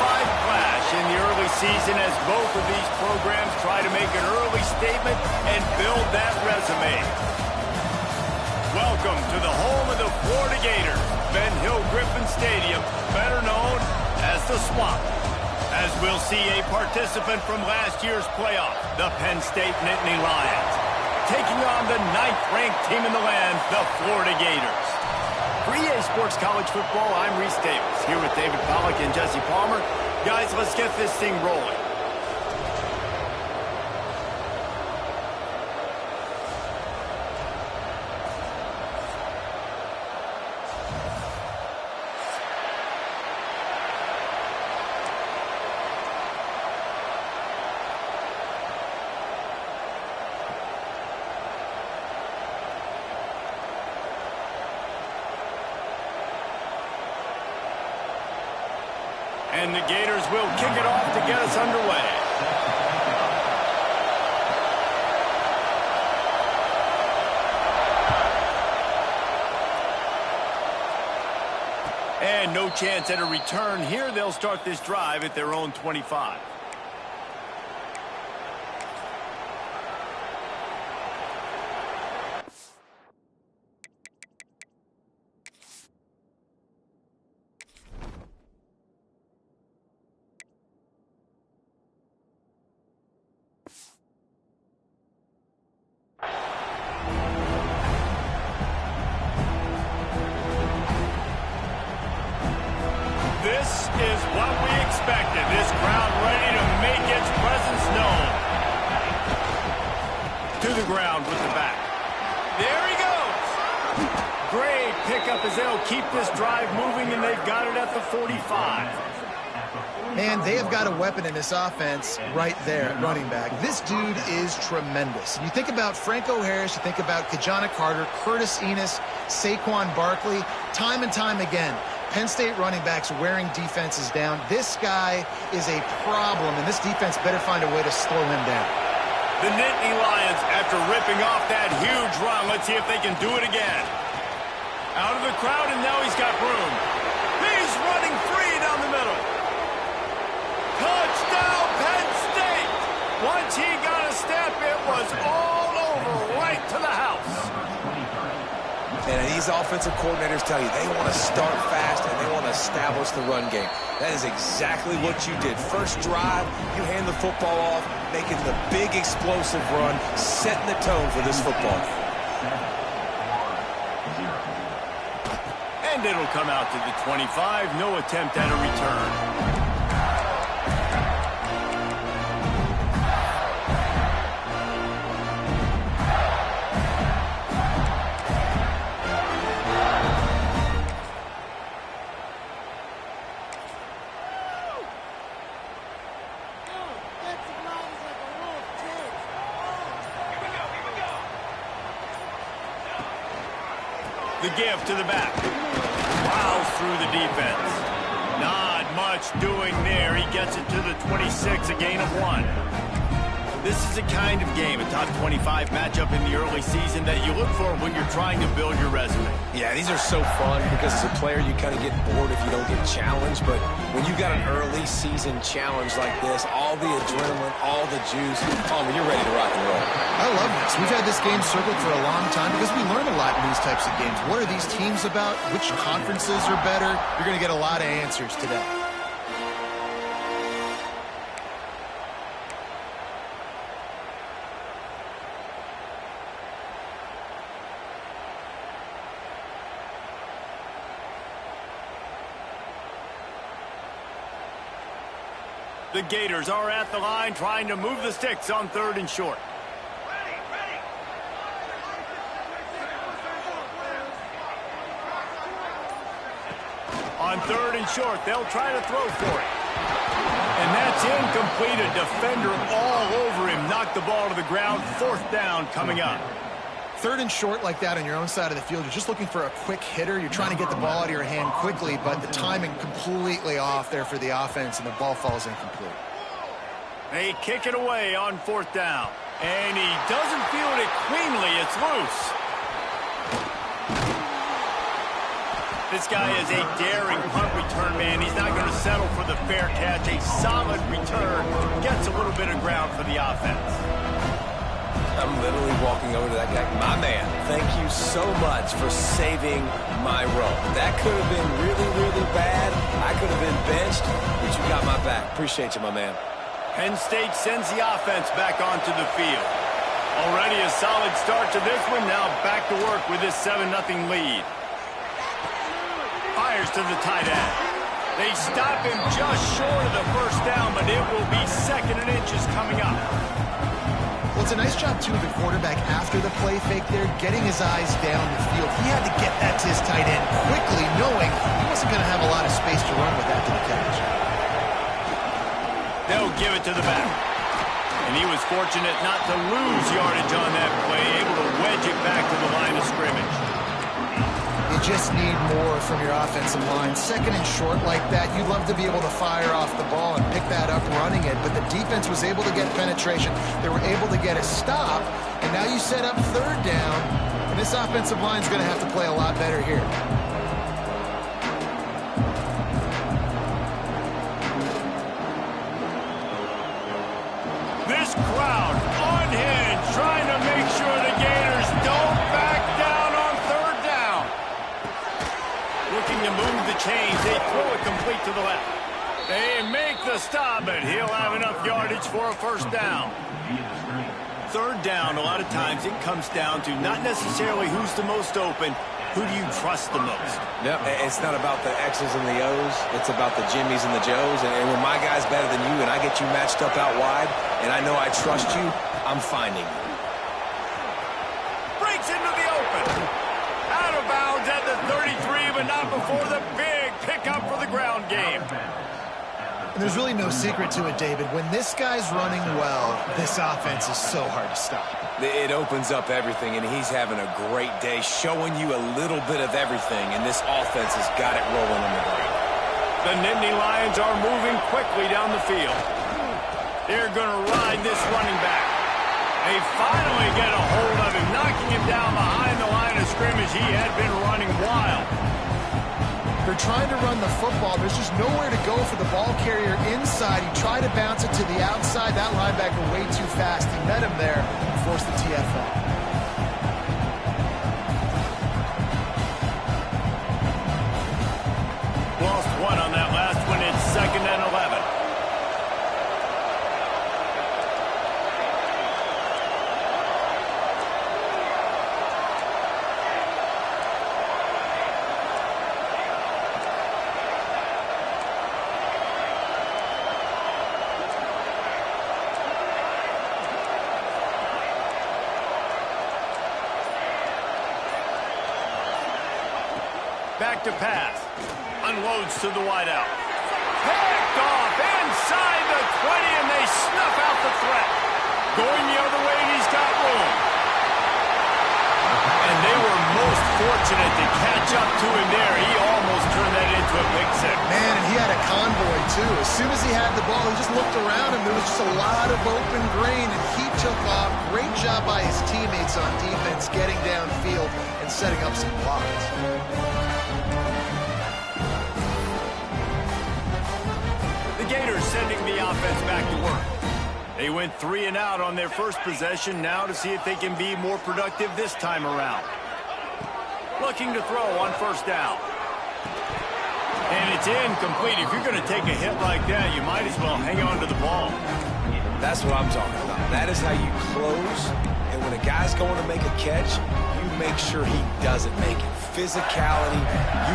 clash in the early season as both of these programs try to make an early statement and build that resume. Welcome to the home of the Florida Gators, Ben Hill Griffin Stadium, better known as the Swamp. As we'll see a participant from last year's playoff, the Penn State Nittany Lions, taking on the 9th-ranked team in the land, the Florida Gators. For EA Sports College Football, I'm Reese Davis, here with David Pollack and Jesse Palmer. Guys, let's get this thing rolling. And the Gators will kick it off to get us underway. And no chance at a return here. They'll start this drive at their own 25. This is what we expected. This crowd ready to make its presence known. To the ground with the back. There he goes. Great pickup as they'll keep this drive moving, and they've got it at the 45. Man, they have got a weapon in this offense right there at running back. This dude is tremendous. You think about Franco Harris, you think about Kajana Carter, Curtis Enos, Saquon Barkley, time and time again. Penn State running backs wearing defenses down. This guy is a problem, and this defense better find a way to slow him down. The Nittany Lions, after ripping off that huge run, let's see if they can do it again. Out of the crowd, and now he's got room. He's running free down the middle. Touchdown, Penn State! Once he got a step, it was all over, right to the house. And these offensive coordinators tell you they want to start fast and they want to establish the run game. That is exactly what you did. First drive, you hand the football off, making the big explosive run, setting the tone for this football game. And it'll come out to the 25. No attempt at a return. The give to the back. Plows through the defense. Not much doing there. He gets it to the 26, a gain of 1. This is a kind of game, a top 25 matchup in the early season that you look for when you're trying to build your resume. Yeah, these are so fun because as a player, you kind of get bored if you don't get challenged. But when you got an early season challenge like this, all the adrenaline, all the juice, Palmer, you're ready to rock and roll. I love this. We've had this game circled for a long time because we learn a lot in these types of games. What are these teams about? Which conferences are better? You're going to get a lot of answers today. The Gators are at the line trying to move the sticks on 3rd and short. On 3rd and short, they'll try to throw for it. And that's incomplete. A defender all over him. Knocked the ball to the ground. 4th down coming up. 3rd and short like that on your own side of the field, you're just looking for a quick hitter. You're trying to get the ball out of your hand quickly, but the timing completely off there for the offense, and the ball falls incomplete. They kick it away on 4th down. And he doesn't field it cleanly. It's loose. This guy is a daring punt return man. He's not going to settle for the fair catch. A solid return. Gets a little bit of ground for the offense. I'm literally walking over to that guy. My man, thank you so much for saving my row. That could have been really, really bad. I could have been benched, but you got my back. Appreciate you, my man. Penn State sends the offense back onto the field. Already a solid start to this one. Now back to work with this 7-0 lead. Fires to the tight end. They stop him just short of the first down, but it will be 2nd and inches coming up. Well, it's a nice job, too, of the quarterback after the play fake there, getting his eyes down the field. He had to get that to his tight end quickly, knowing he wasn't going to have a lot of space to run with after the catch. They'll give it to the back. And he was fortunate not to lose yardage on that play, able to wedge it back to the line of scrimmage. You just need more from your offensive line. 2nd and short like that, you'd love to be able to fire off the ball and pick that up running it, but the defense was able to get penetration. They were able to get a stop, and now you set up 3rd down, and this offensive line is going to have to play a lot better here. This crowd unhinged, trying to make sure the Gators don't back down on 3rd down. Looking to move the chains. They throw it complete to the left. They make the stop, but he'll have enough yardage for a 1st down. 3rd down, a lot of times it comes down to not necessarily who's the most open, who do you trust the most? Yep, it's not about the X's and the O's. It's about the Jimmies and the Joes. And when my guy's better than you and I get you matched up out wide and I know I trust you, I'm finding you. Breaks into the open. Out of bounds at the 33, but not before the big pickup for the ground game. And there's really no secret to it, David. When this guy's running well, this offense is so hard to stop. It opens up everything, and he's having a great day, showing you a little bit of everything, and this offense has got it rolling on the ground. The Nittany Lions are moving quickly down the field. They're going to ride this running back. They finally get a hold of him, knocking him down behind the line of scrimmage. He had been running wild. They're trying to run the football. There's just nowhere to go for the ball carrier inside. He tried to bounce it to the outside. That linebacker way too fast. He met him there and forced the TFL. Lost one on that last one. It's 2nd and 11. Back to pass. Unloads to the wideout. Picked off inside the 20, and they snuff out the threat. Going the other way, and he's got room. And they were most fortunate to catch up to him there. He almost turned that into a big six. Man, and he had a convoy, too. As soon as he had the ball, he just looked around him. There was just a lot of open green, and he took off. Great job by his teammates on defense, getting downfield and setting up some blocks. The Gators sending the offense back to work. They went 3 and out on their first possession, now to see if they can be more productive this time around. Looking to throw on 1st down. And it's incomplete. If you're going to take a hit like that, you might as well hang on to the ball. That's what I'm talking about. That is how you close. And when a guy's going to make a catch, you make sure he doesn't make it. Physicality,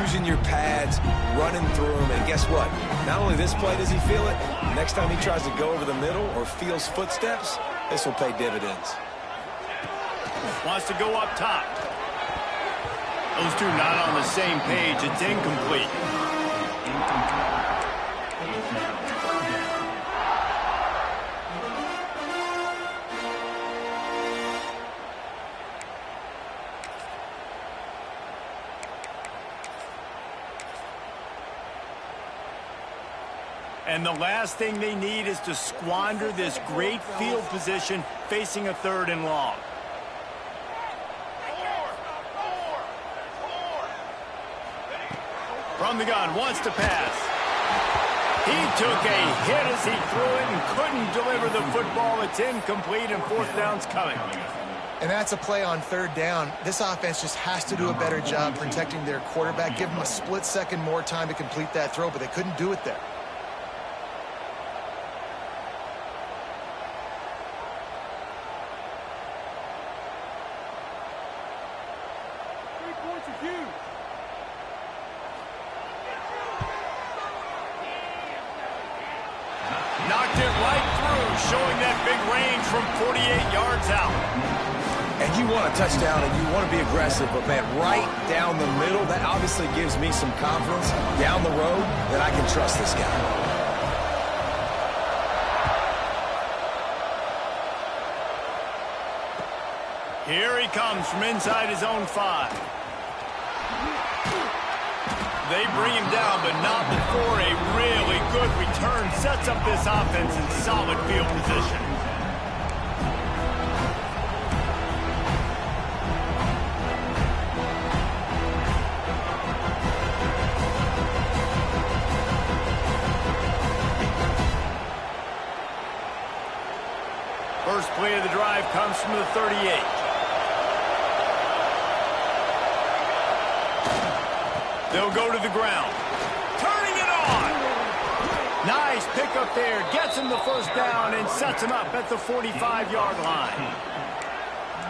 using your pads, running through them. And guess what? Not only this play does he feel it, next time he tries to go over the middle or feels footsteps, this will pay dividends. Wants to go up top. Those two not on the same page. It's incomplete. And the last thing they need is to squander this great field position facing a 3rd and long. From the gun, wants to pass. He took a hit as he threw it and couldn't deliver the football. It's incomplete and fourth down's coming. And that's a play on third down. This offense just has to do a better job protecting their quarterback. Give them a split second more time to complete that throw, but they couldn't do it there. Knocked it right through, showing that big range from 48 yards out. And you want a touchdown and you want to be aggressive, but, man, right down the middle, that obviously gives me some confidence down the road that I can trust this guy. Here he comes from inside his own 5. They bring him down, but not before a really good return sets up this offense in solid field position. First play of the drive comes from the 38. They'll go to the ground. Turning it on. Nice pickup there. Gets him the first down and sets him up at the 45-yard line.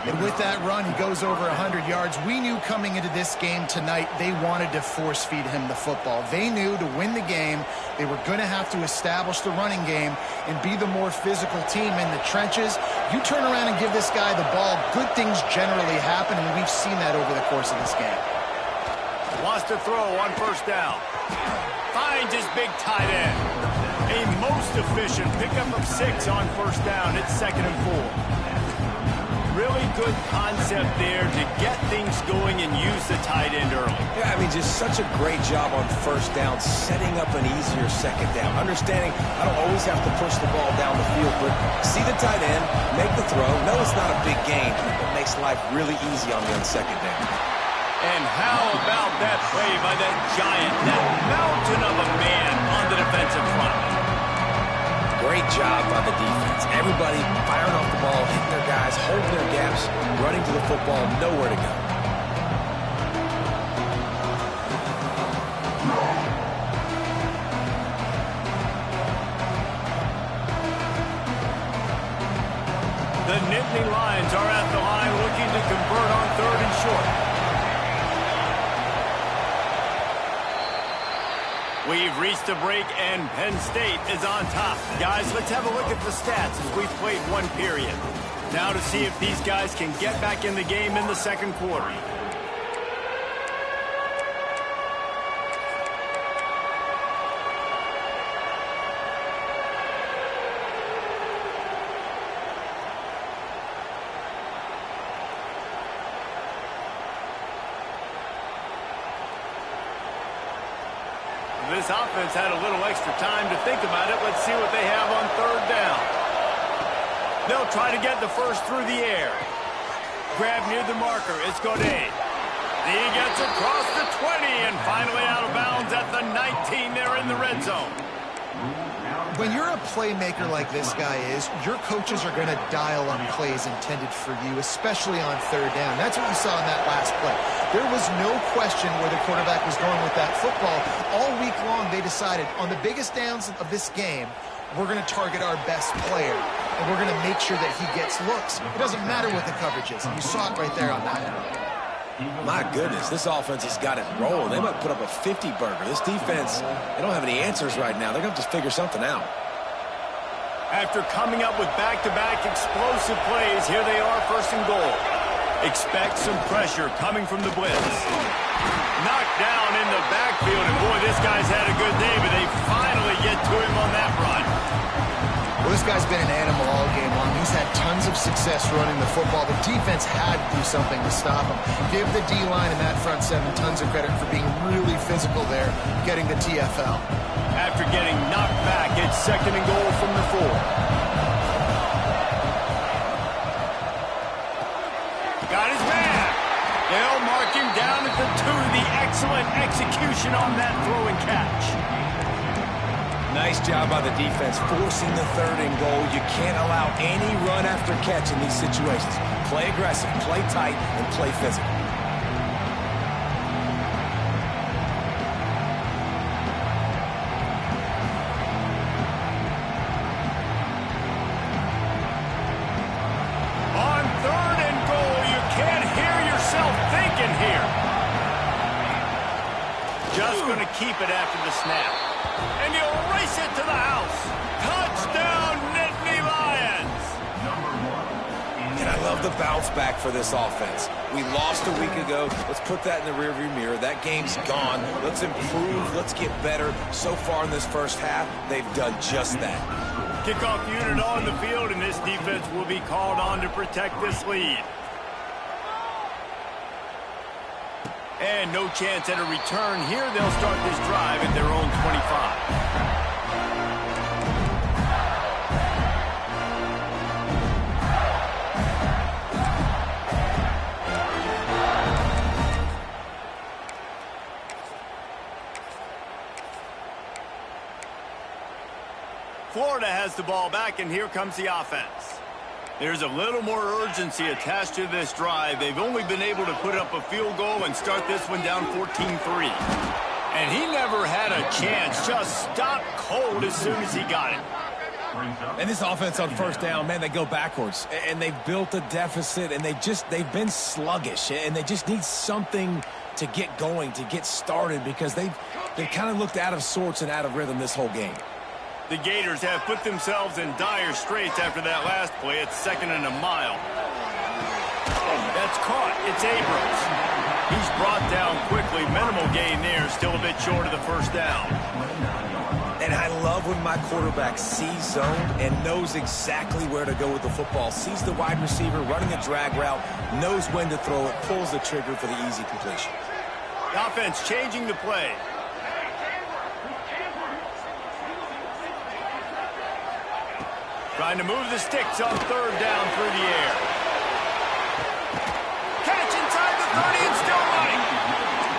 And with that run, he goes over 100 yards. We knew coming into this game tonight they wanted to force-feed him the football. They knew to win the game, they were going to have to establish the running game and be the more physical team in the trenches. You turn around and give this guy the ball, good things generally happen, and we've seen that over the course of this game. Wants to throw on first down. Finds his big tight end. A most efficient pickup of 6 on first down. It's 2nd and 4. Really good concept there to get things going and use the tight end early. Yeah, I mean, just such a great job on first down, setting up an easier second down. Understanding I don't always have to push the ball down the field, but see the tight end, make the throw. No, it's not a big gain. It makes life really easy on me on second down. And how about that play by that giant, that mountain of a man on the defensive front? Great job by the defense. Everybody firing off the ball, hitting their guys, holding their gaps, running to the football, nowhere to go. The Nittany Lions are at the line looking to convert on 3rd and short. We've reached a break, and Penn State is on top. Guys, let's have a look at the stats as we've played one period. Now to see if these guys can get back in the game in the second quarter. This offense had a little extra time to think about it. Let's see what they have on 3rd down. They'll try to get the first through the air. Grab near the marker. It's Godet. He gets across the 20 and finally out of bounds at the 19 there in the red zone. When you're a playmaker like this guy is, your coaches are going to dial up plays intended for you, especially on 3rd down. That's what you saw in that last play. There was no question where the quarterback was going with that football. All week long, they decided on the biggest downs of this game, we're going to target our best player, and we're going to make sure that he gets looks. It doesn't matter what the coverage is. You saw it right there on that end. My goodness, this offense has got it rolling. They might put up a 50-burger. This defense, they don't have any answers right now. They're going to have to figure something out. After coming up with back-to-back explosive plays, here they are, 1st and goal. Expect some pressure coming from the blitz. Knocked down in the backfield, and boy, this guy's had a good day, but they finally get to him on that run. Well, this guy's been an animal all game long. He's had tons of success running the football. The defense had to do something to stop him. Give the D-line and that front 7 tons of credit for being really physical there, getting the TFL. After getting knocked back, it's 2nd and goal from the 4. Got his man. They'll mark him down at the 2. The excellent execution on that throw and catch. Nice Nice job by the defense forcing the 3rd and goal. You can't allow any run after catch in these situations. Play aggressive, play tight, and play physical. On 3rd and goal, you can't hear yourself thinking here. Just going to keep it after the snap. And he'll race it to the house. Touchdown, Nittany Lions. And I love the bounce back for this offense. We lost a week ago. Let's put that in the rearview mirror. That game's gone. Let's improve. Let's get better. So far in this first half, they've done just that. Kickoff unit on the field, and this defense will be called on to protect this lead. And no chance at a return here. They'll start this drive at their own 25. Florida has the ball back, and here comes the offense. There's a little more urgency attached to this drive. They've only been able to put up a field goal and start this one down 14-3. And he never had a chance. Just stopped cold as soon as he got it. And this offense on 1st down, man, they go backwards. And they've built a deficit, and they've been sluggish. And they just need something to get going, to get started, because they kind of looked out of sorts and out of rhythm this whole game. The Gators have put themselves in dire straits after that last play. It's 2nd and a mile. That's caught. It's Abrams. He's brought down quickly. Minimal gain there. Still a bit short of the 1st down. And I love when my quarterback sees zone and knows exactly where to go with the football. Sees the wide receiver running a drag route, knows when to throw it, pulls the trigger for the easy completion. The offense changing the play. Trying to move the sticks on 3rd down through the air. Catch inside the 30 and still running.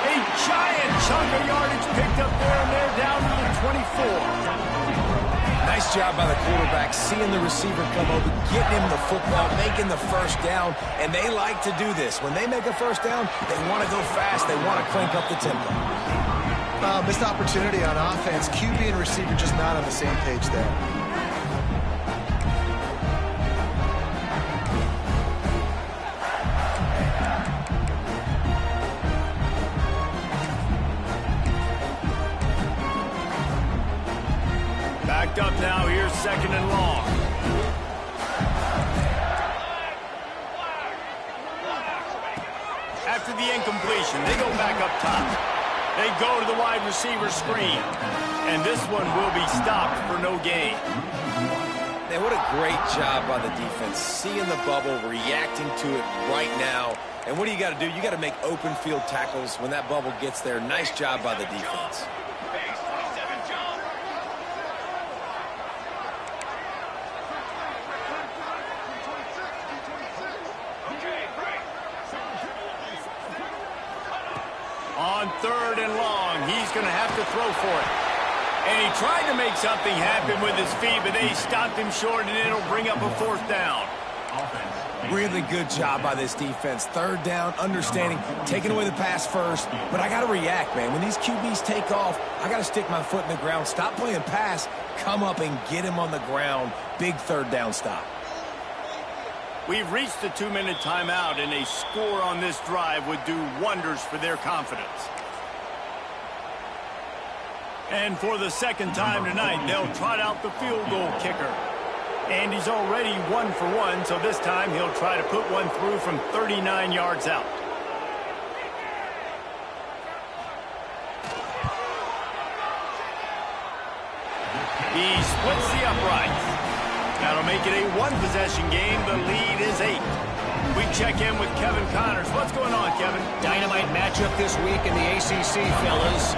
A giant chunk of yardage picked up there, and they're down to the 24. Nice job by the quarterback, seeing the receiver come over, getting him the football, making the 1st down, and they like to do this. When they make a 1st down, they want to go fast. They want to crank up the tempo. Missed opportunity on offense. QB and receiver just not on the same page there. Backed up now. Here's 2nd and long. After the incompletion, they go back up top. They go to the wide receiver screen. And this one will be stopped for no gain. Man, what a great job by the defense. Seeing the bubble, reacting to it right now. And what do you got to do? You got to make open field tackles when that bubble gets there. Nice job by the defense. On 3rd and long, he's going to have to throw for it. And he tried to make something happen with his feet, but they stopped him short, and it'll bring up a 4th down. Really good job by this defense. 3rd down, understanding, taking away the pass first. But I got to react, man. When these QBs take off, I got to stick my foot in the ground. Stop playing pass. Come up and get him on the ground. Big 3rd down stop. We've reached the 2-minute timeout, and a score on this drive would do wonders for their confidence. And for the 2nd time tonight, they'll trot out the field goal kicker. And he's already 1 for 1, so this time he'll try to put one through from 39 yards out. He splits the uprights. That'll make it a 1-possession game. The lead is 8. We check in with Kevin Connors. What's going on, Kevin? Dynamite matchup this week in the ACC, fellas.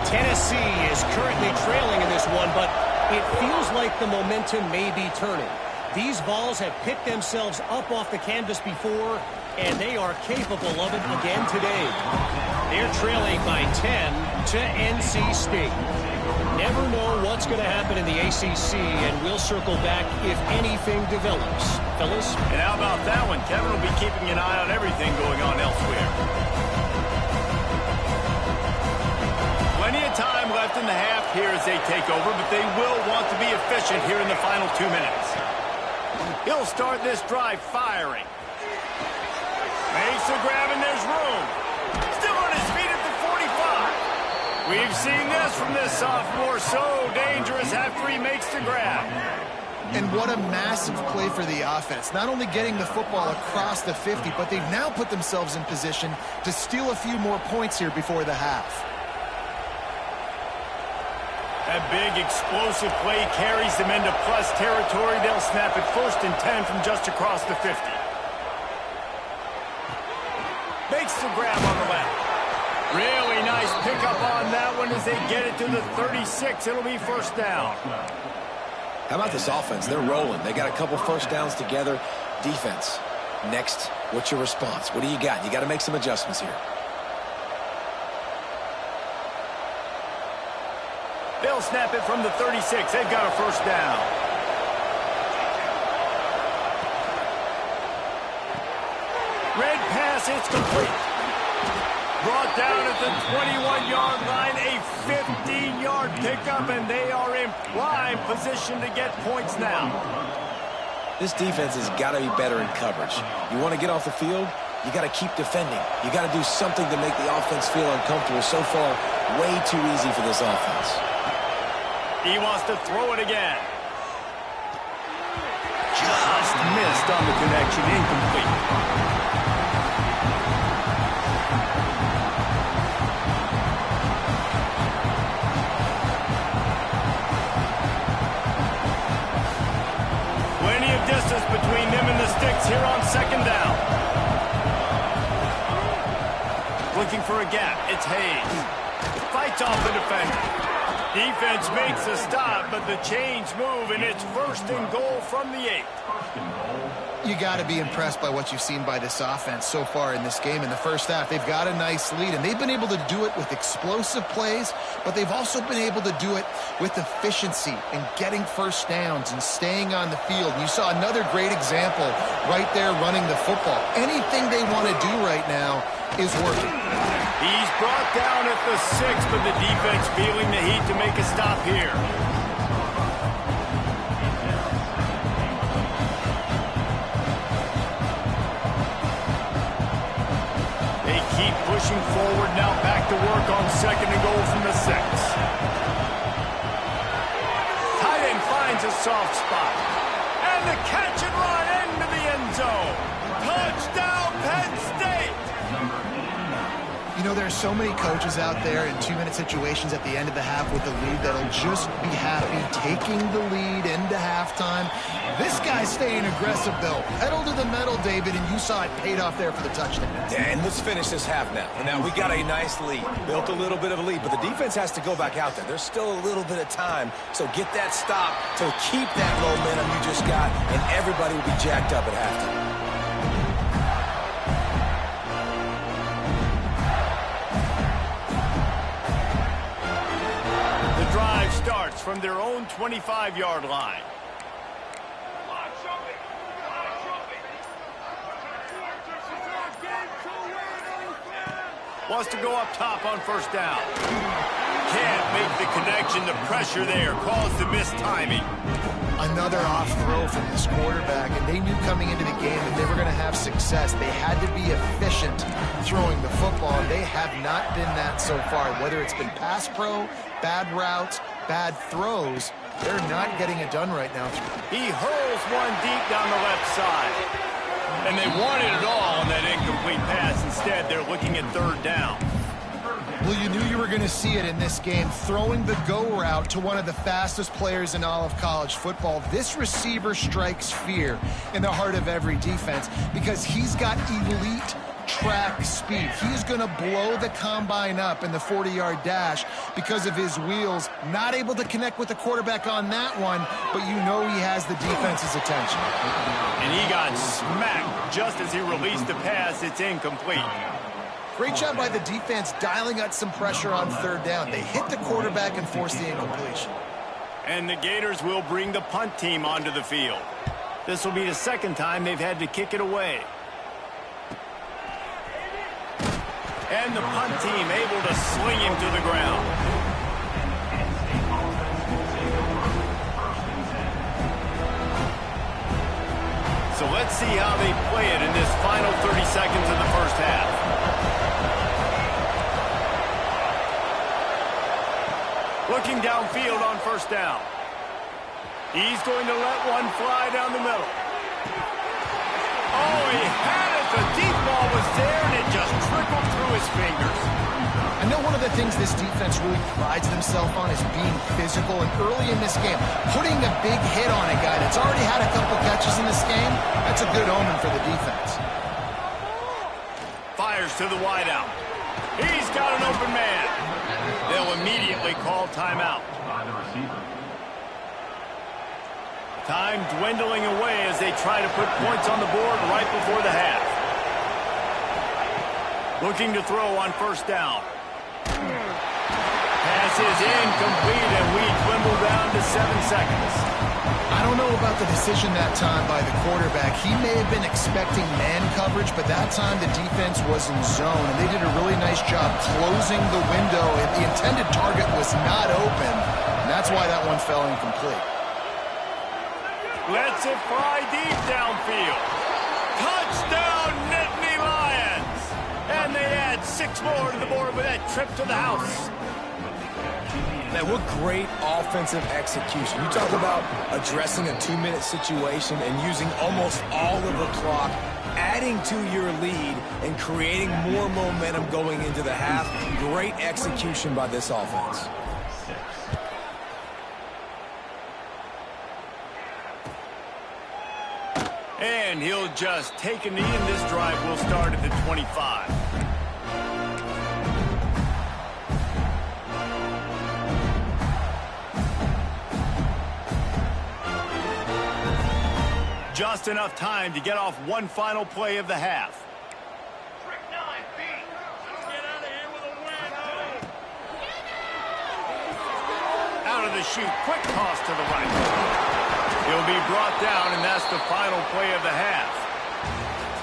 Tennessee is currently trailing in this one, but it feels like the momentum may be turning. These Vols have picked themselves up off the canvas before, and they are capable of it again today. They're trailing by 10 to NC State. Never know what what's going to happen in the ACC, and we'll circle back if anything develops. Fellas? And how about that one? Kevin will be keeping an eye on everything going on elsewhere. Plenty of time left in the half here as they take over, but they will want to be efficient here in the final 2 minutes. He'll start this drive firing. Makes the grab, and there's room. Still on his feet at the 45. We've seen this from this sophomore, so dangerous after he makes the grab. And what a massive play for the offense. Not only getting the football across the 50, but they've now put themselves in position to steal a few more points here before the half. That big explosive play carries them into plus territory. They'll snap it 1st and 10 from just across the 50. Makes the grab on the left. Really nice pickup on that one as they get it to the 36. It'll be 1st down. How about this offense? They're rolling. They got a couple 1st downs together. Defense. Next, what's your response? What do you got? You got to make some adjustments here. They'll snap it from the 36. They've got a 1st down. Red pass, it's complete. Brought down at the 21-yard line, a 15-yard pickup, and they are in prime position to get points now. This defense has got to be better in coverage. You want to get off the field, you got to keep defending. You got to do something to make the offense feel uncomfortable. So far, way too easy for this offense. He wants to throw it again. Just missed on the connection, incomplete. Distance between them and the sticks here on 2nd down. Looking for a gap. It's Hayes. Fights off the defender. Defense makes a stop, but the chains move, and it's 1st and goal from the 8. You got to be impressed by what you've seen by this offense so far in this game. In the 1st half, they've got a nice lead, and they've been able to do it with explosive plays, but they've also been able to do it with efficiency and getting 1st downs and staying on the field. And you saw another great example right there running the football. Anything they want to do right now is working. He's brought down at the 6, but the defense feeling the heat to make a stop here. Pushing forward now, back to work on 2nd and goal from the 6. Tight end finds a soft spot. And the catch and run into the end zone. Touchdown, Penn State! You know, there are so many coaches out there in 2-minute situations at the end of the half with the lead that'll just be happy taking the lead into halftime. This guy's staying aggressive, though. Pedal to the metal, David, and you saw it paid off there for the touchdown. Yeah, and let's finish this half now. Now, we got a nice lead. Built a little bit of a lead, but the defense has to go back out there. There's still a little bit of time, so get that stop to keep that momentum you just got, and everybody will be jacked up at halftime. The drive starts from their own 25-yard line. Wants to go up top on 1st down. Can't make the connection. The pressure there caused the missed timing. Another off throw from this quarterback, and they knew coming into the game that they were going to have success. They had to be efficient throwing the football, and they have not been that so far. Whether it's been pass pro, bad routes, bad throws, they're not getting it done right now. He hurls one deep down the left side. And they wanted it all on that incomplete pass. Instead, they're looking at 3rd down. Well, you knew you were going to see it in this game. Throwing the go route to one of the fastest players in all of college football. This receiver strikes fear in the heart of every defense because he's got elite track speed. He's going to blow the combine up in the 40-yard dash because of his wheels. Not able to connect with the quarterback on that one, but you know he has the defense's attention. And he got smacked just as he released the pass. It's incomplete. Great job by the defense dialing up some pressure on 3rd down. They hit the quarterback and forced the incompletion. And the Gators will bring the punt team onto the field. This will be the second time they've had to kick it away. And the punt team able to sling him to the ground. So let's see how they play it in this final 30 seconds of the first half. Looking downfield on first down. He's going to let one fly down the middle. Oh, he had it. The deep ball was there, and it just trickled through his fingers. I know one of the things this defense really prides themselves on is being physical, and early in this game, putting a big hit on a guy that's already had a couple catches in this game, that's a good omen for the defense. Fires to the wideout. He's got an open man. They'll immediately call timeout. Time dwindling away as they try to put points on the board right before the half. Looking to throw on first down. Pass is incomplete, and we dwindle down to 7 seconds. I don't know about the decision that time by the quarterback. He may have been expecting man coverage, but that time the defense was in zone, and they did a really nice job closing the window. The intended target was not open, and that's why that one fell incomplete. Lets it fly deep downfield. Touchdown, Nittany Lions! And they add 6 more to the board with that trip to the house. Man, what great offensive execution. You talk about addressing a 2-minute situation and using almost all of the clock, adding to your lead and creating more momentum going into the half. Great execution by this offense. And he'll just take a knee, and this drive will start at the 25. Just enough time to get off one final play of the half. Out of the chute, quick toss to the right. He'll be brought down, and that's the final play of the half.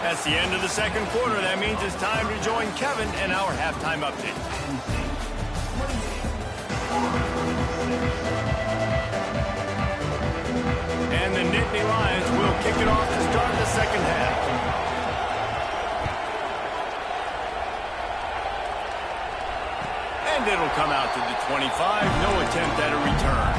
That's the end of the second quarter. That means it's time to join Kevin and our halftime update. And the Nittany Lions will kick it off to start the second half. And it'll come out to the 25. No attempt at a return.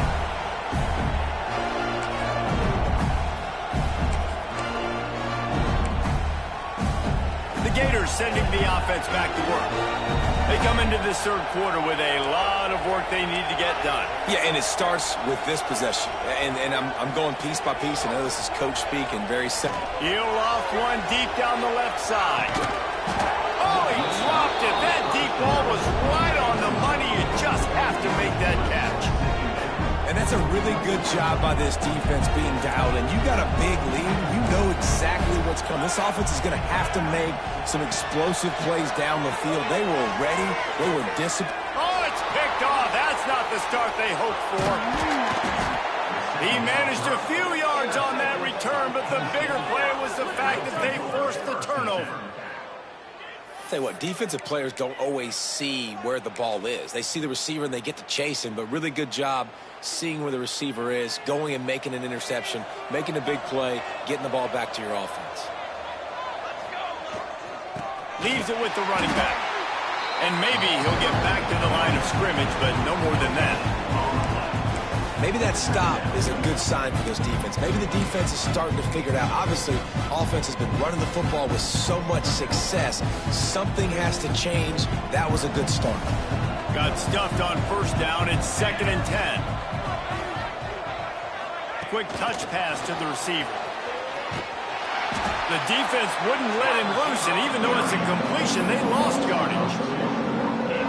The Gators sending the offense back to work. They come into this third quarter with a lot of work they need to get done. Yeah, and it starts with this possession. And I'm going piece by piece. I know this is coach speak and very simple. He'll off one deep down the left side. Oh, he dropped it. That deep ball was right on the money. You just have to make that catch. And that's a really good job by this defense being dialed in. You got a big lead. You know exactly what's coming. This offense is going to have to make some explosive plays down the field. They were ready. They were disciplined. Oh, it's picked off. That's not the start they hoped for. He managed a few yards on that return, but the bigger play was the fact that they forced the turnover. Tell you what, defensive players don't always see where the ball is. They see the receiver and they get to chasing, but really good job seeing where the receiver is, going and making an interception, making a big play, getting the ball back to your offense. Leaves it with the running back. And maybe he'll get back to the line of scrimmage, but no more than that. Maybe that stop is a good sign for this defense. Maybe the defense is starting to figure it out. Obviously, offense has been running the football with so much success. Something has to change. That was a good start. Got stuffed on first down. It's 2nd and 10. Quick touch pass to the receiver. The defense wouldn't let him loose, and even though it's a completion, they lost yardage.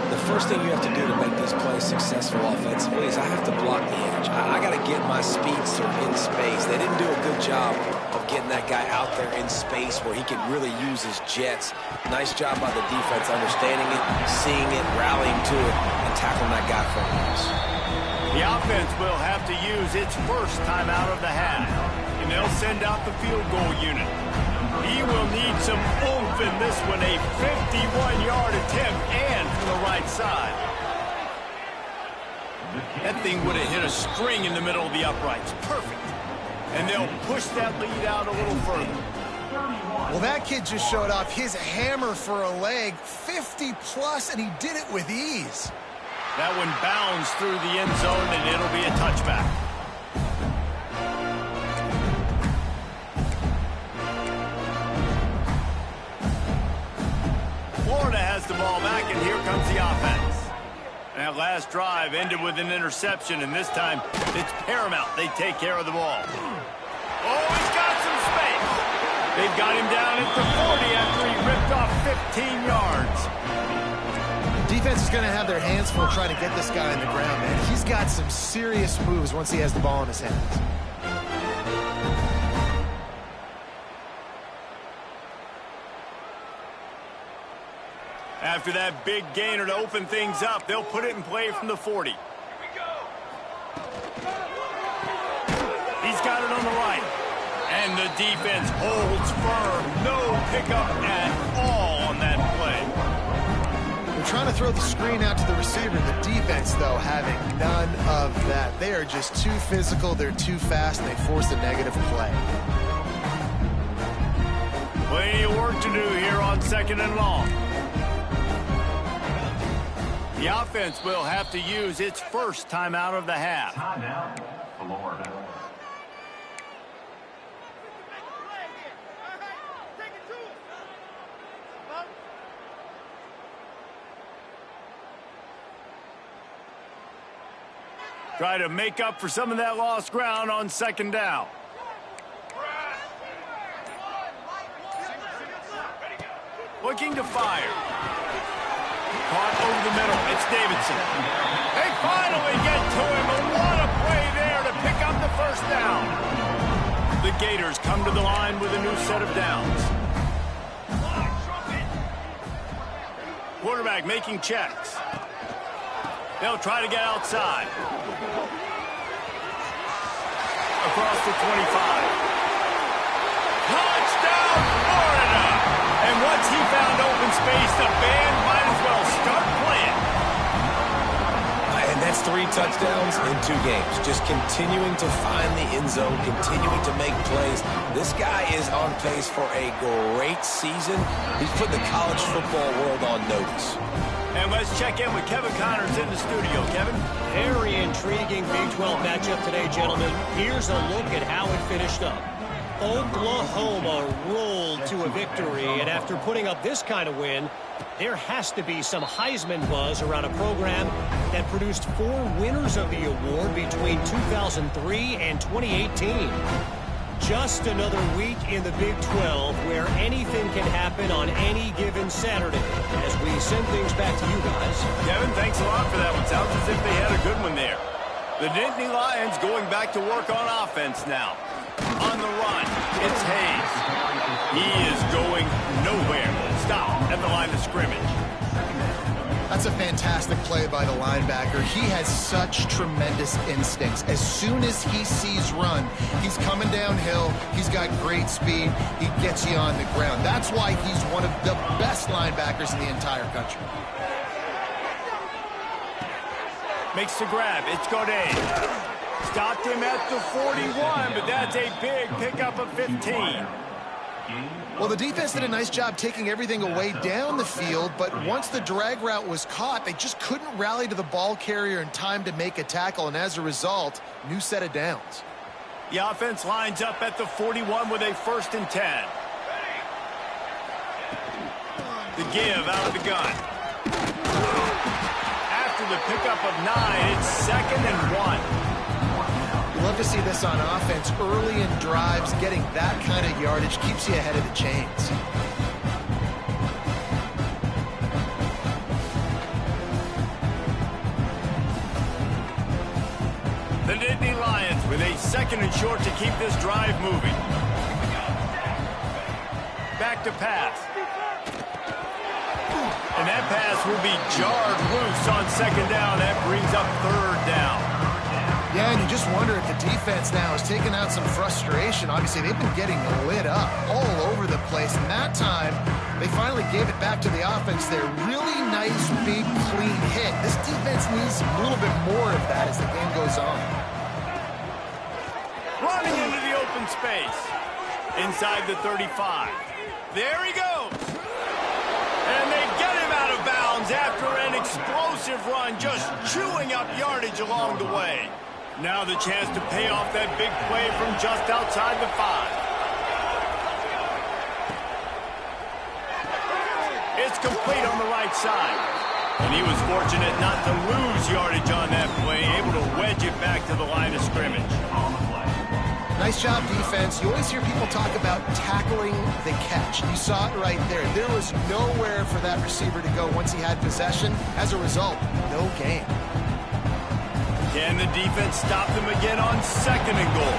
The first thing you have to do to make this play successful offensively is I have to block the edge. I got to get my speedster in space. They didn't do a good job of getting that guy out there in space where he could really use his jets. Nice job by the defense understanding it, seeing it, rallying to it, and tackling that guy for a loss. The offense will have to use its first timeout of the half, and they'll send out the field goal unit. He will need some oomph in this one, a 51-yard attempt, and from the right side. That thing would have hit a string in the middle of the uprights. Perfect. And they'll push that lead out a little further. Well, that kid just showed off his hammer for a leg, 50-plus, and he did it with ease. That one bounds through the end zone, and it'll be a touchback. Florida has the ball back, and here comes the offense. That last drive ended with an interception, and this time it's paramount they take care of the ball. Oh, he's got some space. They've got him down at the 40 after he ripped off 15 yards. Defense is going to have their hands full trying to get this guy on the ground, man. He's got some serious moves once he has the ball in his hands. After that big gainer to open things up, they'll put it in play from the 40. He's got it on the right. And the defense holds firm. No pickup at all on that play. They're trying to throw the screen out to the receiver. The defense, though, having none of that. They are just too physical. They're too fast, and they force a negative play. Plenty of work to do here on 2nd and long. The offense will have to use its first timeout of the half. Timeout, Florida. Try to make up for some of that lost ground on 2nd down. Looking to fire. Caught over the middle. It's Davidson. They finally get to him. And what a play there to pick up the first down. The Gators come to the line with a new set of downs. Quarterback making checks. They'll try to get outside. Across the 25. Touchdown, Florida! And once he found open space, the band might as well start playing. And that's 3 touchdowns in 2 games. Just continuing to find the end zone, continuing to make plays. This guy is on pace for a great season. He's put the college football world on notice. And let's check in with Kevin Connors in the studio. Kevin? Very intriguing Big 12 matchup today, gentlemen. Here's a look at how it finished up. Oklahoma rolled to a victory, and after putting up this kind of win, there has to be some Heisman buzz around a program that produced 4 winners of the award between 2003 and 2018. Just another week in the Big 12 where anything can happen on any given Saturday. As we send things back to you guys. Kevin, thanks a lot for that one. Sounds as if they had a good one there. The Nittany Lions going back to work on offense now. On the run, it's Hayes. He is going nowhere. Stop at the line of scrimmage. That's a fantastic play by the linebacker. He has such tremendous instincts. As soon as he sees run, he's coming downhill. He's got great speed. He gets you on the ground. That's why he's one of the best linebackers in the entire country. Makes the grab. It's Godet. Stopped him at the 41, but that's a big pickup of 15. Well, the defense did a nice job taking everything away down the field, but once the drag route was caught, they just couldn't rally to the ball carrier in time to make a tackle, and as a result, new set of downs. The offense lines up at the 41 with a 1st and 10. The give out of the gun. After the pickup of 9, it's 2nd and 1. Love to see this on offense. Early in drives, getting that kind of yardage keeps you ahead of the chains. The Nittany Lions with a 2nd and short to keep this drive moving. Back to pass. And that pass will be jarred loose on 2nd down. That brings up 3rd down. Yeah, and you just wonder if the defense now is taking out some frustration. Obviously, they've been getting lit up all over the place, and that time they finally gave it back to the offense there. Really nice, big, clean hit. This defense needs a little bit more of that as the game goes on. Running into the open space. Inside the 35. There he goes. And they get him out of bounds after an explosive run, just chewing up yardage along the way. Now the chance to pay off that big play from just outside the 5. It's complete on the right side. And he was fortunate not to lose yardage on that play, able to wedge it back to the line of scrimmage. Nice job, defense. You always hear people talk about tackling the catch. You saw it right there. There was nowhere for that receiver to go once he had possession. As a result, no gain. Can the defense stop them again on 2nd and goal?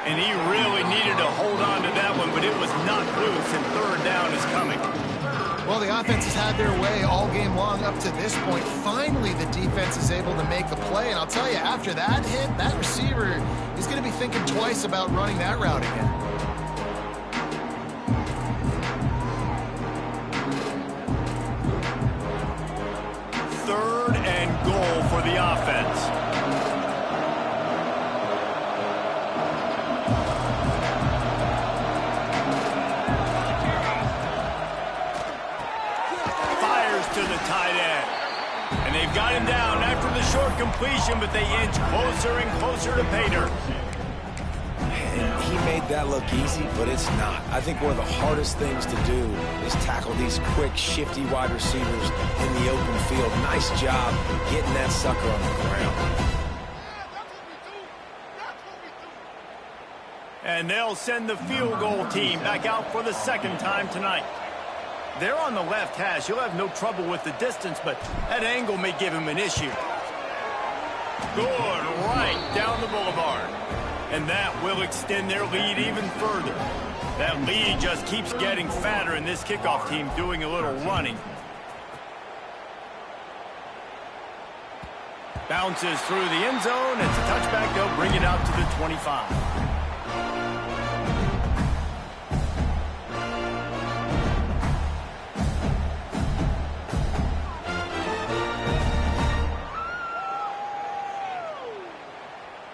And he really needed to hold on to that one, but it was not loose, and 3rd down is coming. Well, the offense has had their way all game long up to this point. Finally, the defense is able to make a play, and I'll tell you, after that hit, that receiver is going to be thinking twice about running that route again. Third and goal for the offense. Fires to the tight end. And they've got him down after the short completion, but they inch closer and closer to pay dirt. And he made that look easy, but it's not. I think one of the hardest things to do is tackle these quick, shifty wide receivers in the open field. Nice job getting that sucker on the ground. And they'll send the field goal team back out for the 2nd time tonight. They're on the left hash. He'll have no trouble with the distance, but that angle may give him an issue. Good, right down the boulevard. And that will extend their lead even further. That lead just keeps getting fatter, and this kickoff team doing a little running. Bounces through the end zone. It's a touchback. They'll bring it out to the 25.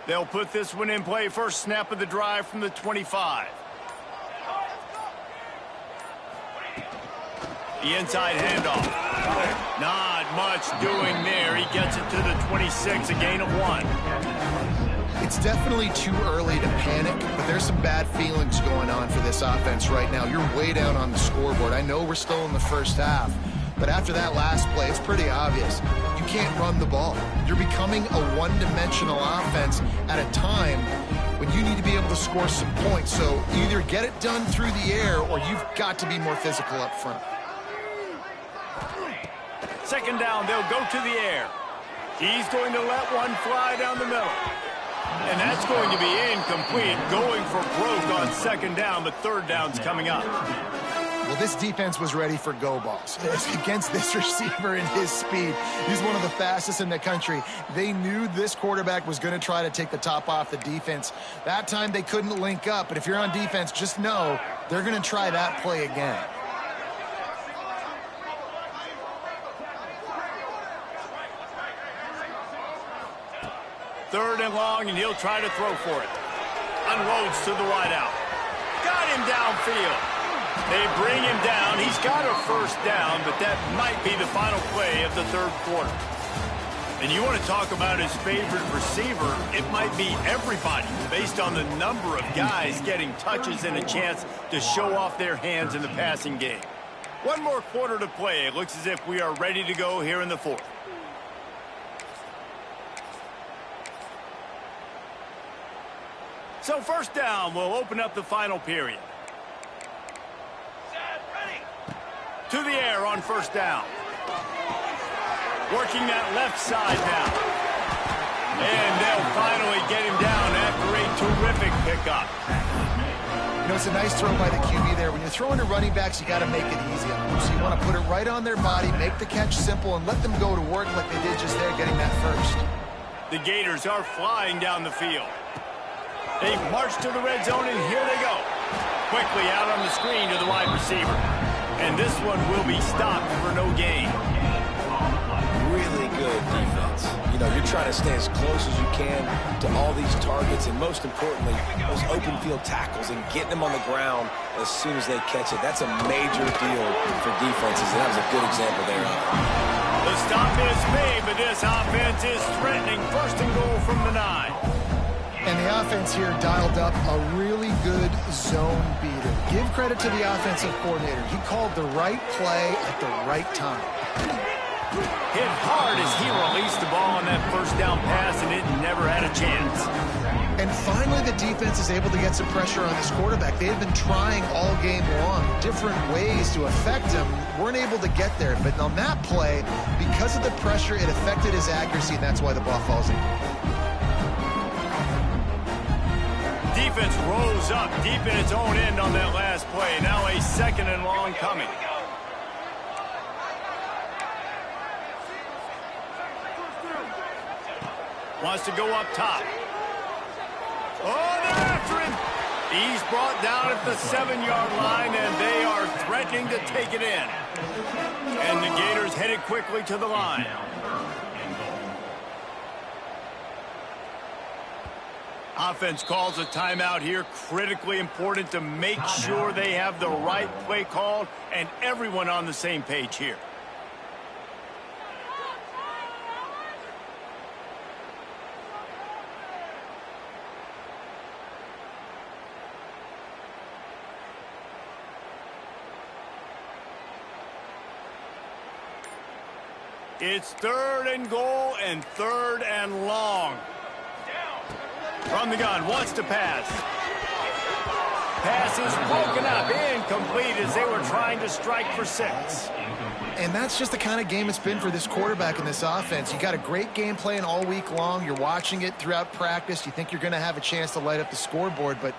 They'll put this one in play. First snap of the drive from the 25. The inside handoff. Not much doing there. He gets it to the 26, a gain of 1. It's definitely too early to panic, but there's some bad feelings going on for this offense right now. You're way down on the scoreboard. I know we're still in the first half, but after that last play, it's pretty obvious. You can't run the ball. You're becoming a one-dimensional offense at a time when you need to be able to score some points. So either get it done through the air or you've got to be more physical up front. 2nd down, they'll go to the air. He's going to let one fly down the middle. And that's going to be incomplete, going for broke on 2nd down, but 3rd down's coming up. Well, this defense was ready for go balls. Against this receiver and his speed, he's one of the fastest in the country. They knew this quarterback was going to try to take the top off the defense. That time they couldn't link up, but if you're on defense, just know they're going to try that play again. Third and long, and he'll try to throw for it. Unloads to the wideout. Got him downfield. They bring him down. He's got a 1st down, but that might be the final play of the 3rd quarter. And you want to talk about his favorite receiver, it might be everybody based on the number of guys getting touches and a chance to show off their hands in the passing game. One more quarter to play. It looks as if we are ready to go here in the 4th. So 1st down will open up the final period. To the air on 1st down. Working that left side now. And they'll finally get him down after a terrific pickup. You know, it's a nice throw by the QB there. When you're throwing to running backs, you got to make it easy on them. So you want to put it right on their body, make the catch simple, and let them go to work like they did just there, getting that first. The Gators are flying down the field. They march to the red zone, and here they go. Quickly out on the screen to the wide receiver. And this one will be stopped for no gain. Really good defense. You know, you're trying to stay as close as you can to all these targets, and most importantly, those open field tackles and getting them on the ground as soon as they catch it. That's a major deal for defenses, and that was a good example there. The stop is made, but this offense is threatening. First and goal from the 9. And the offense here dialed up a really good zone beater. Give credit to the offensive coordinator. He called the right play at the right time. Hit hard as he released the ball on that first down pass, and it never had a chance. And finally, the defense is able to get some pressure on this quarterback. They have been trying all game long, different ways to affect him. Weren't able to get there. But on that play, because of the pressure, it affected his accuracy, and that's why the ball falls in. Defense rolls up deep in its own end on that last play. Now a second and long coming. Wants to go up top. Oh, they're after him. He's brought down at the 7-yard line, and they are threatening to take it in. And the Gators headed quickly to the line. Offense calls a timeout here. Critically important to make sure they have the right play called and everyone on the same page here. It's third and goal and third and long. From the gun, wants to pass. Pass is broken up, incomplete as they were trying to strike for 6. And that's just the kind of game it's been for this quarterback in this offense. You got a great game plan all week long. You're watching it throughout practice. You think you're going to have a chance to light up the scoreboard, but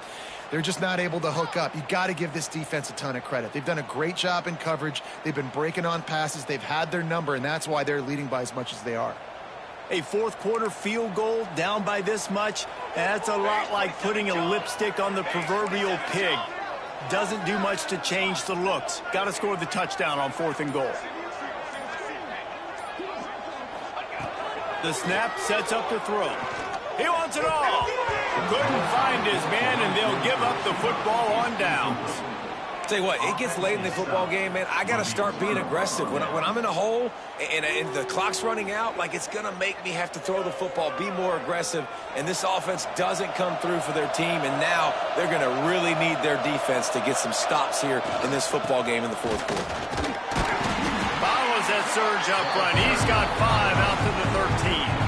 they're just not able to hook up. You got to give this defense a ton of credit. They've done a great job in coverage. They've been breaking on passes. They've had their number, and that's why they're leading by as much as they are. A fourth-quarter field goal down by this much, that's a lot like putting a lipstick on the proverbial pig. Doesn't do much to change the looks. Got to score the touchdown on 4th and goal. The snap sets up the throw. He wants it all. Couldn't find his man, and they'll give up the football on downs. Tell you what, it gets late in the football game, man. I got to start being aggressive. When I'm in a hole and the clock's running out, like, it's going to make me have to throw the football, be more aggressive, and this offense doesn't come through for their team, and now they're going to really need their defense to get some stops here in this football game in the 4th quarter. Follows that surge up front. He's got 5 out to the 13.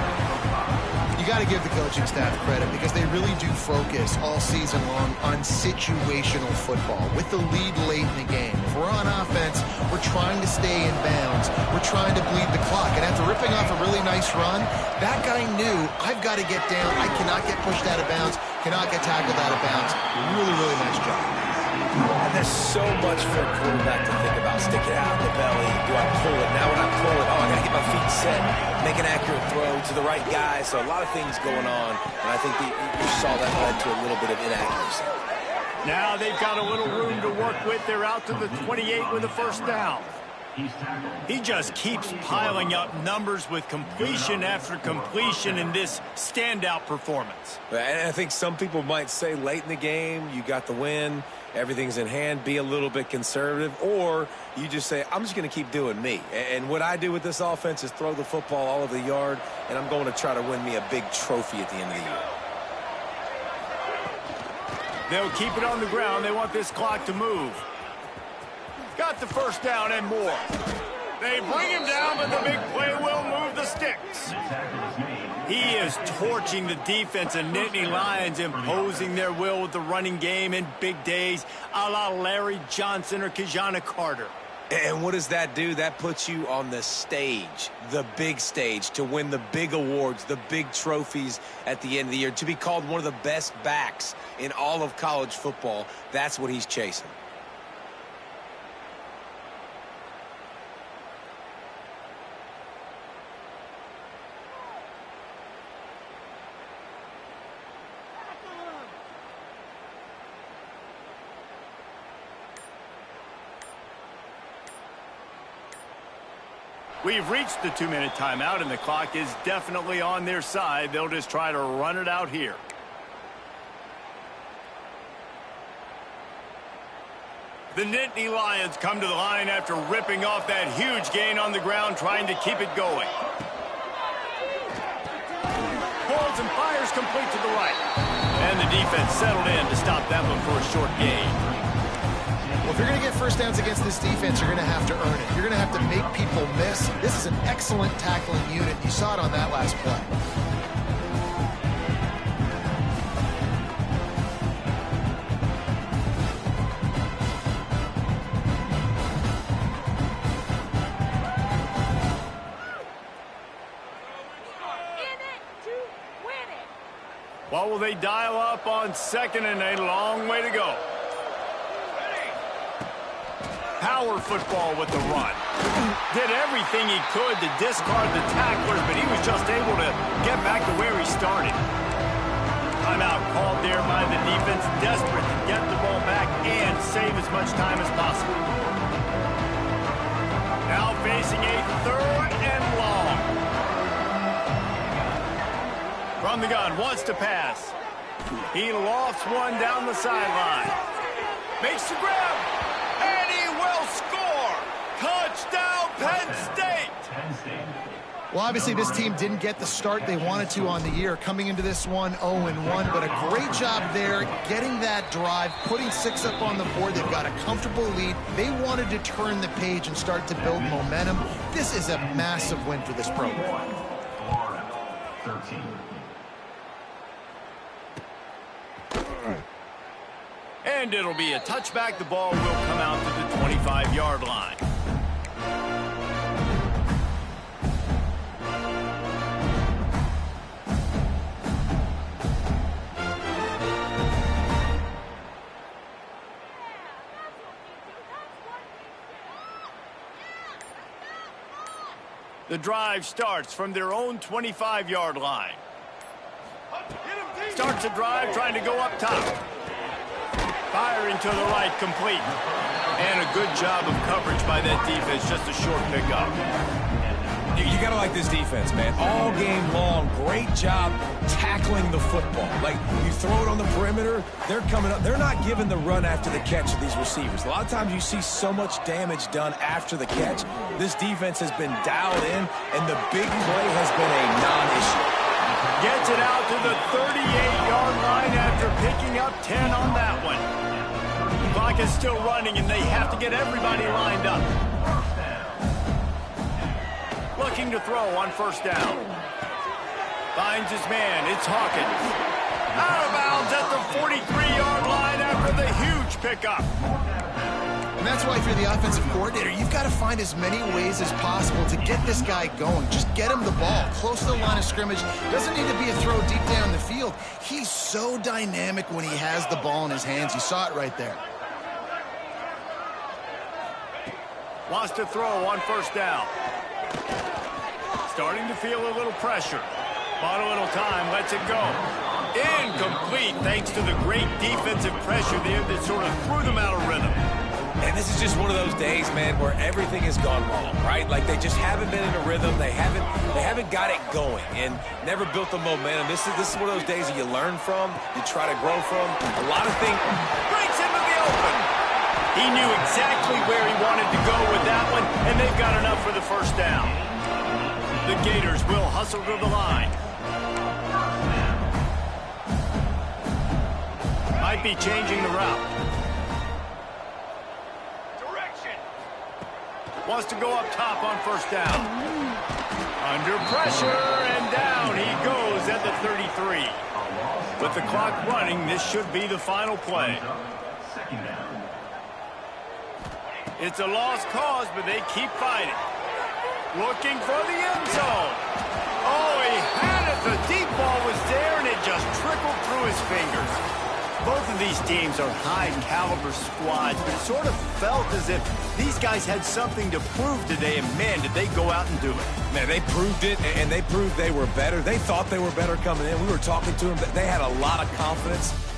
You got to give the coaching staff credit because they really do focus all season long on situational football with the lead late in the game. If we're on offense, we're trying to stay in bounds. We're trying to bleed the clock. And after ripping off a really nice run, that guy knew, I've got to get down. I cannot get pushed out of bounds, cannot get tackled out of bounds. Really, really nice job. And there's so much for a quarterback to think about. Stick it out in the belly. Do I pull it? Now when I pull it, I got to get my feet set. Make an accurate throw to the right guy. So a lot of things going on. And I think you saw that led to a little bit of inaccuracy. Now they've got a little room to work with. They're out to the 28 with a first down. He just keeps piling up numbers with completion after completion in this standout performance. And I think some people might say late in the game, you got the win, everything's in hand, be a little bit conservative, or you just say, I'm just going to keep doing me. And what I do with this offense is throw the football all over the yard, and I'm going to try to win me a big trophy at the end of the year. They'll keep it on the ground. They want this clock to move. Got the first down and more. They bring him down, but the big play will move the sticks. He is torching the defense of Nittany Lions, imposing their will with the running game in big days, a la Larry Johnson or Kijana Carter. And what does that do? That puts you on the stage, the big stage, to win the big awards, the big trophies at the end of the year, to be called one of the best backs in all of college football. That's what he's chasing. We've reached the 2-minute timeout, and the clock is definitely on their side. They'll just try to run it out here. The Nittany Lions come to the line after ripping off that huge gain on the ground, trying to keep it going. Pulls and fires complete to the right. And the defense settled in to stop that one for a short gain. Well, if you're going to get first downs against this defense, you're going to have to earn it. You're going to have to make people miss. This is an excellent tackling unit. You saw it on that last play. Well, will they dial up on second and a long way to go? Power football with the run. Did everything he could to discard the tacklers, but he was just able to get back to where he started. Timeout called there by the defense, desperate to get the ball back and save as much time as possible. Now facing a 3rd and long. From the gun, wants to pass. He lofts one down the sideline. Makes the grab. And he will score! Touchdown, Penn State! Well, obviously, this team didn't get the start they wanted to on the year, coming into this one 0-1, but a great job there getting that drive, putting 6 up on the board. They've got a comfortable lead. They wanted to turn the page and start to build momentum. This is a massive win for this program. 13. And it'll be a touchback. The ball will come out to the 25-yard line. The drive starts from their own 25-yard line. Starts a drive trying to go up top. Firing to the right, complete. And a good job of coverage by that defense, just a short pickup. You got to like this defense, man. All game long, great job tackling the football. Like, you throw it on the perimeter, they're coming up. They're not giving the run after the catch of these receivers. A lot of times you see so much damage done after the catch. This defense has been dialed in, and the big play has been a non-issue. Gets it out to the 38-yard line after picking up 10 on that one. The clock is still running, and they have to get everybody lined up. Looking to throw on first down. Finds his man. It's Hawkins. Out of bounds at the 43-yard line after the huge pickup. And that's why if you're the offensive coordinator, you've got to find as many ways as possible to get this guy going. Just get him the ball close to the line of scrimmage. Doesn't need to be a throw deep down the field. He's so dynamic when he has the ball in his hands. You saw it right there. Wants to throw on first down. Starting to feel a little pressure. Bought a little time, lets it go. Incomplete thanks to the great defensive pressure there that sort of threw them out of rhythm. And this is just one of those days, man, where everything has gone wrong, right? Like, they just haven't been in a rhythm. They haven't got it going and never built the momentum. This is one of those days that you learn from, you try to grow from. A lot of things Breaks into the open. He knew exactly where he wanted to go with that one, and they've got enough for the first down. The Gators will hustle to the line. Might be changing the route. Wants to go up top on first down. Under pressure, and down he goes at the 33. With the clock running, this should be the final play. It's a lost cause, but they keep fighting. Looking for the end zone. Oh, he had it. The deep ball was there, and it just trickled through his fingers. Both of these teams are high-caliber squads, but it sort of felt as if these guys had something to prove today, and man, did they go out and do it. Man, they proved it, and they proved they were better. They thought they were better coming in. We were talking to them. They had a lot of confidence.